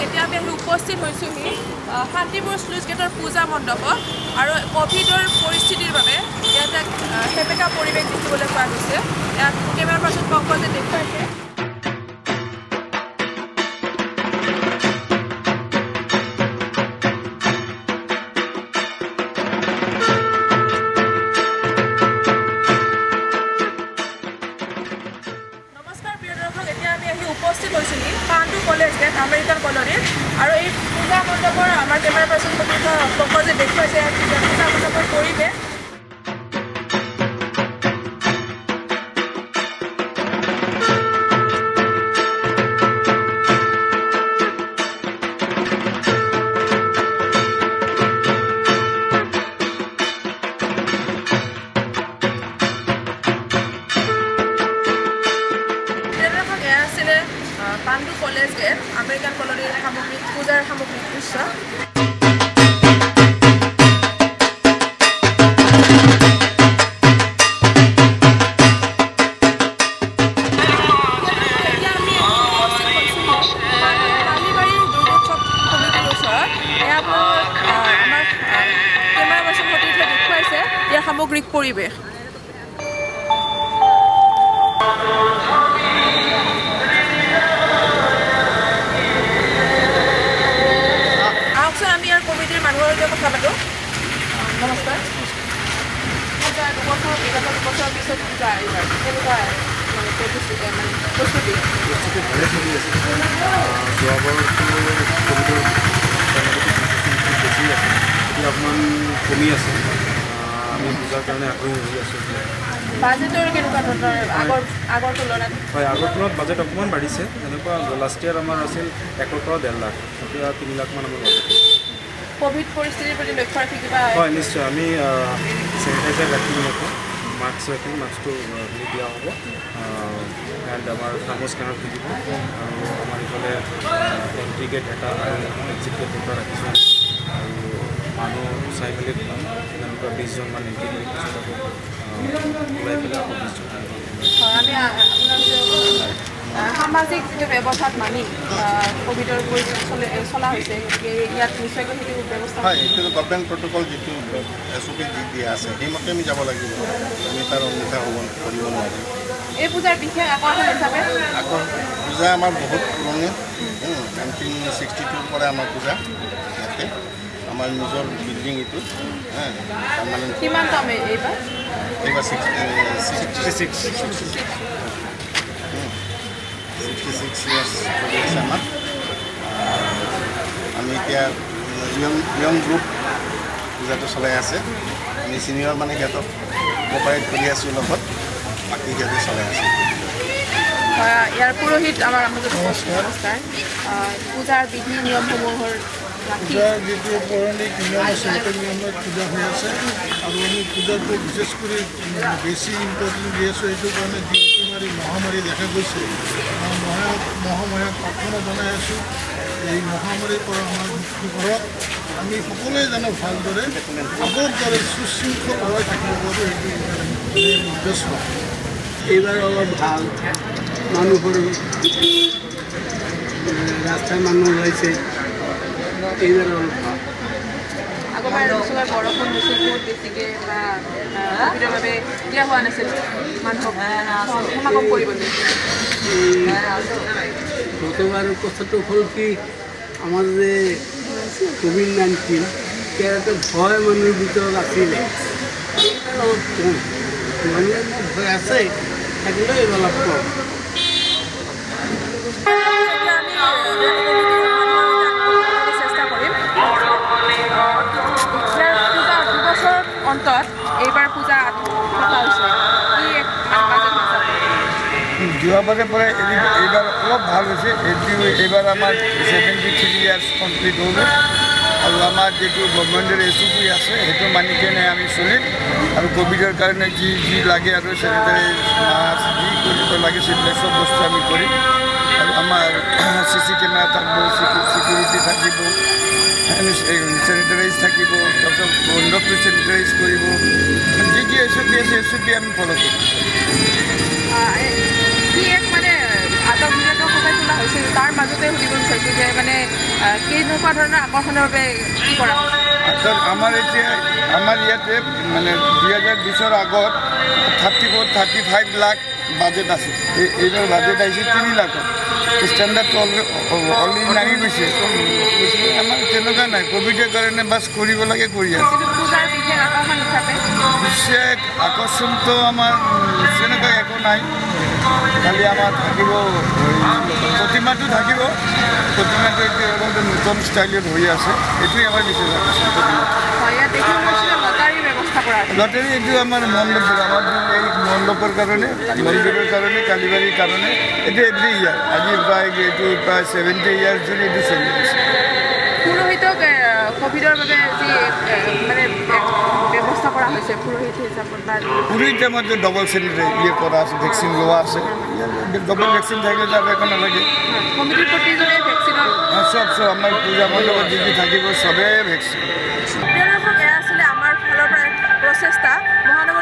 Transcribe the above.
এতিয়া আমি উপস্থিত হৈছোঁহি শান্তিপুৰ স্লুইচ গেটৰ পূজা মণ্ডপত আৰু কোভিডৰ পৰিস্থিতিৰ বাবে ইয়াত এক সেমেকা পৰিৱেশ দেখিবলৈ পোৱা গৈছে। ইয়াত কেমেৰা পাৰ্চন পংকজে দেখুৱাইছে। উপস্থিত হৈছিলি পাণ্ডু কলেজ গেট আমেৰিকান কলনীত আৰু এই পূজা মণ্ডপৰ আমাৰ কেমেৰা পাৰ্চন পংকজে দেখুৱাইছে পূজা মণ্ডপৰ পৰিৱেশ। পাণ্ডু কলেজ গেট আমেৰিকান কলনীৰ সামগ্ৰী পূজাৰ সামগ্ৰীৰ দৃশ্য। সামগ্ৰিক পৰিৱেশ আমি ইয়াৰ কমিটিৰ মানুহৰ লগত কথা পাতোঁ। নমস্কাৰ। দুবছৰ পিছত পূজা এইবাৰ কেনেকুৱা প্ৰস্তুতি ভালে চলি আছে। যোৱাবাৰ ক'ভিডৰ বেছি আছে, এতিয়া অকণমান কমি আছে। আমি পূজাৰ কাৰণে আগ্ৰহী হৈ আছোঁ। বাজেটৰ কেনেকুৱা ধৰণৰ আগৰ তুলনাত? হয়, আগৰ তুলনাত বাজেট অকণমান বাঢ়িছে। যেনেকুৱা লাষ্ট ইয়াৰ আমাৰ আছিল 1 লাখ পৰা 1.5 লাখ, এতিয়া 3 লাখমান আমাৰ বাজেট। কোভিড পৰিস্থিতিৰ প্ৰতি লক্ষ্য ৰাখি কিবা? হয়, নিশ্চয়। আমি চেনিটাইজাৰ ৰাখিম, মাস্ক ৰাখিম, মাস্কটো দিয়া হ'ব। এণ্ড আমাৰ থাৰ্মো স্কেনাৰ থাকিব আৰু আমাৰ ইফালে এণ্ট্ৰি গেট এটা আৰু এক্সিট গেট দুটা ৰাখিছোঁ। আৰু মানুহ চাই মেলি যেনেকুৱা 20 জনমান এণ্ট্ৰি কৰি পিছত আকৌ ওলাই পেলাই আকৌ 20 জন। আমি সামাজিক যিটো ব্যৱস্থাত মানি কোভিডৰ পৰিস্থিতি চলা হৈছে, গতিকে ইয়াত নিশ্চয়কৈ সেইটো ব্যৱস্থা হয়। এইটো গভৰ্ণমেণ্ট প্ৰট'কল যিটো SOP দিয়া আছে সেইমতে আমি যাব লাগিব। আমি তাৰ অন্যথা কৰিব নোৱাৰিম। এই পূজাৰ বিশেষ আকৰ্ষণ হিচাপে পূজা আমাৰ বহুত পুৰণি 1962 পৰা আমাৰ পূজা ইয়াতে আমাৰ নিজৰ বিল্ডিং এইটো তাৰমানে কিমান দাম এইবাৰ 66 ইয়াৰ্ছ কৰি আছে আমাৰ। আমি এতিয়া য়ং গ্ৰুপ পূজাটো চলাই আছে। আমি ছিনিয়ৰ মানে সিহঁতক কোপাৰেট কৰি আছোঁ লগত, বাকী সিহঁতে চলাই আছে। ইয়াৰ পুৰোহিত আমাৰ নমস্কাৰ। পূজাৰ বিধি নিয়মসমূহৰ পূজাৰ যিটো পৌৰাণিক নিয়ম আছে সেইটো নিয়মত পূজা হৈ আছে আৰু আমি পূজাটো বিশেষ কৰি বেছি ইম্পৰ্টেণ্ট দি আছোঁ। এইটো কাৰণে যিহেতু মহামাৰী দেখা গৈছে, মহামাৰীক প্ৰাৰ্থনা জনাই আছোঁ এই মহামাৰীৰ পৰা আমাৰ মুক্তি কৰক। আমি সকলোৱে জানো ভালদৰে আগৰ দৰে সুশৃংখল হৈ থাকিব পাৰোঁ, এইটো উদ্দেশ্য। এইবাৰ অলপ ভাল, মানুহৰ ৰাস্তাৰ মানুহ ওলাইছে, এইবাৰ অলপ ভাল। আগৰবাৰ বৰষুণ হৈছিল বহুত বেছিকৈ বা কোভিডৰ বাবে দিয়া হোৱা নাছিল মানুহক সমাগম কৰিবলৈ। গতবাৰ কথাটো হ'ল কি, আমাৰ যে COVID-19 এটা ভয় মানুহৰ ভিতৰত আছিলে, অলপ কম। মানুহৰ ভয় আছে থাকিলেও এইবাৰ অলপ কম। অন্তত এইবাৰ পূজা পতা হৈছে যোৱাবাৰৰ পৰা এইবাৰ অলপ ভাল হৈছে। এইবাৰ আমাৰ 73 ইয়াৰ্ছ কমপ্লিট হ'ল আৰু আমাৰ যিটো গভৰ্ণমেণ্টৰ SOP আছে সেইটো মানি কেনে আমি চলিম। আৰু কোভিডৰ কাৰণে যি লাগে আৰু চেনিটাইজ মাস্ক যি কৰিব লাগে সেইবিলাক চব বস্তু আমি কৰিম। আৰু আমাৰ CC কেমেৰা থাকিব, চিকিউৰিটি থাকিব, চেনিটাইজ থাকিব, তাৰপিছত মণ্ডপটো চেনিটাইজ কৰিব। যি SOP আছে SOP আমি ফ'ল' কৰিম। কি এক মানে আটকধুনীয়াকৈ সজাই তোলা হৈছিল, তাৰ মাজতে সুধিব বিচাৰিছোঁ যে মানে কেনেকুৱা ধৰণৰ আকৰ্ষণৰ বাবে কি কৰা হৈছে? অৰ্থাৎ আমাৰ ইয়াতে মানে 2020ৰ আগত 34-35 লাখ বাজেট আছে। এইবাৰ বাজেট আহিছে 3 লাখত। ষ্টেণ্ডাৰ্ডটো অলৰেডি নামি গৈছে। আমাৰ তেনেকুৱা নাই, ক'ভিডৰ কাৰণে বাছ কৰিব লাগে কৰি আছে। কিন্তু পূজাৰ বিশেষ আকৰ্ষণ হিচাপে বিশেষ আকৰ্ষণটো আমাৰ তেনেকুৱা একো নাই, খালি আমাৰ থাকিব প্ৰতিমাটো থাকিব। প্ৰতিমাটো এতিয়া অলপ নতুন ষ্টাইলত হৈ আছে, এইটোৱে আমাৰ বিশেষ আকৰ্ষণ। প্ৰতিমা হয়, ইয়াত দেখিব পাইছোঁ লটাৰীৰ ব্যৱস্থা কৰা আছে। লটাৰী এইটো আমাৰ মণ্ডপৰ, আমাৰ এই মণ্ডপৰ কাৰণে, মন্দিৰৰ কাৰণে, কালীবাৰীৰ কাৰণে এইটো এভৰি ইয়াৰ। আজি এইটো প্ৰায় 70 ইয়াৰ জুৰি এইটো চলি আছে। পুৰোহিতক ক'ভিডৰ বাবে যি মানে ব্যৱস্থা কৰা হৈছে পুৰোহিত হিচাপত বা পুৰীত আমাৰ ডবল চেনিটাৰী কৰা আছে, ভেকচিন লোৱা আছে। ডবল ভেকচিন থাকিলে যাব একো নালাগে। কমিটিৰ প্ৰতিজনে ভেকচিনৰ চব আমাৰ পূজা মণ্ডপত যি থাকিব চবেই ভেকচিন। তেওঁলোকক এয়া আছিলে আমাৰ ফালৰ পৰা প্ৰচেষ্টা। মহানগৰ